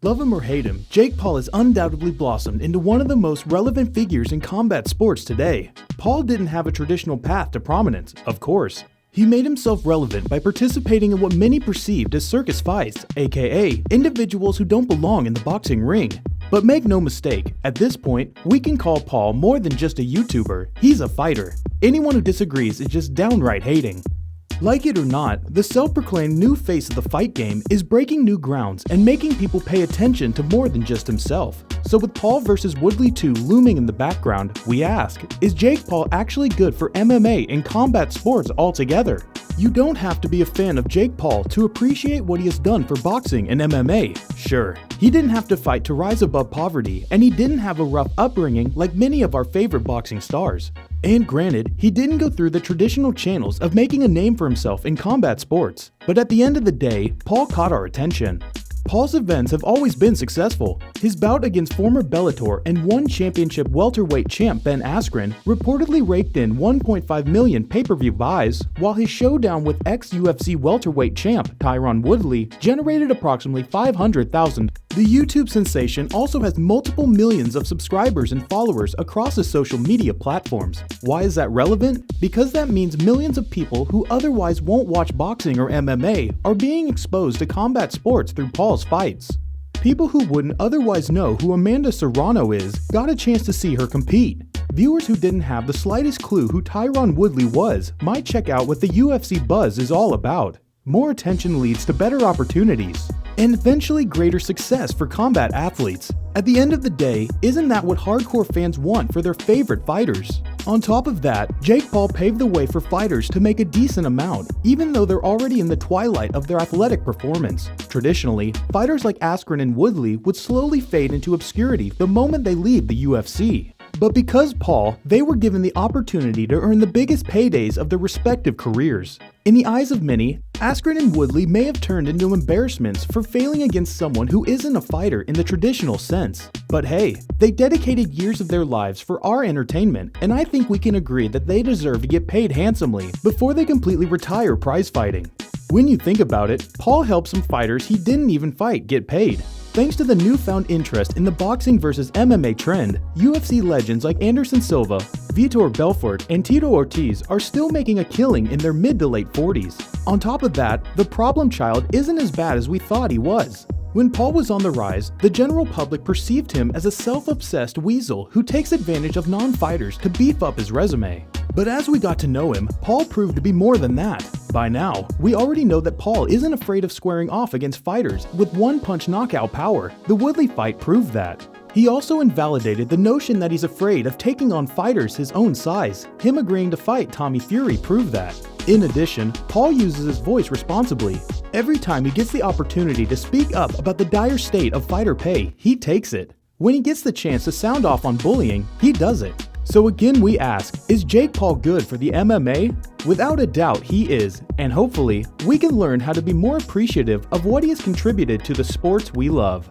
Love him or hate him, Jake Paul has undoubtedly blossomed into one of the most relevant figures in combat sports today. Paul didn't have a traditional path to prominence, of course. He made himself relevant by participating in what many perceived as circus fights, aka individuals who don't belong in the boxing ring. But make no mistake, at this point, we can call Paul more than just a YouTuber, he's a fighter. Anyone who disagrees is just downright hating. Like it or not, the self-proclaimed new face of the fight game is breaking new grounds and making people pay attention to more than just himself. So with Paul vs. Woodley 2 looming in the background, we ask, is Jake Paul actually good for MMA and combat sports altogether? You don't have to be a fan of Jake Paul to appreciate what he has done for boxing and MMA. Sure, he didn't have to fight to rise above poverty, and he didn't have a rough upbringing like many of our favorite boxing stars. And granted, he didn't go through the traditional channels of making a name for himself in combat sports. But at the end of the day, Paul caught our attention. Paul's events have always been successful. His bout against former Bellator and one championship welterweight champ Ben Askren reportedly raked in 1.5 million pay-per-view buys, while his showdown with ex-UFC welterweight champ Tyron Woodley generated approximately 500,000. The YouTube sensation also has multiple millions of subscribers and followers across his social media platforms. Why is that relevant? Because that means millions of people who otherwise won't watch boxing or MMA are being exposed to combat sports through Paul's fights. People who wouldn't otherwise know who Amanda Serrano is got a chance to see her compete. Viewers who didn't have the slightest clue who Tyron Woodley was might check out what the UFC buzz is all about. More attention leads to better opportunities, and eventually greater success for combat athletes. At the end of the day, isn't that what hardcore fans want for their favorite fighters? On top of that, Jake Paul paved the way for fighters to make a decent amount, even though they're already in the twilight of their athletic performance. Traditionally, fighters like Askren and Woodley would slowly fade into obscurity the moment they leave the UFC. But because Paul, they were given the opportunity to earn the biggest paydays of their respective careers. In the eyes of many, Askren and Woodley may have turned into embarrassments for failing against someone who isn't a fighter in the traditional sense. But hey, they dedicated years of their lives for our entertainment, and I think we can agree that they deserve to get paid handsomely before they completely retire prize fighting. When you think about it, Paul helped some fighters he didn't even fight get paid. Thanks to the newfound interest in the boxing versus MMA trend, UFC legends like Anderson Silva, Vitor Belfort, and Tito Ortiz are still making a killing in their mid to late 40s. On top of that, the problem child isn't as bad as we thought he was. When Paul was on the rise, the general public perceived him as a self-obsessed weasel who takes advantage of non-fighters to beef up his resume. But as we got to know him, Paul proved to be more than that. By now, we already know that Paul isn't afraid of squaring off against fighters with one-punch knockout power. The Woodley fight proved that. He also invalidated the notion that he's afraid of taking on fighters his own size. Him agreeing to fight Tommy Fury proved that. In addition, Paul uses his voice responsibly. Every time he gets the opportunity to speak up about the dire state of fighter pay, he takes it. When he gets the chance to sound off on bullying, he does it. So again we ask, is Jake Paul good for the MMA? Without a doubt he is, and hopefully we can learn how to be more appreciative of what he has contributed to the sports we love.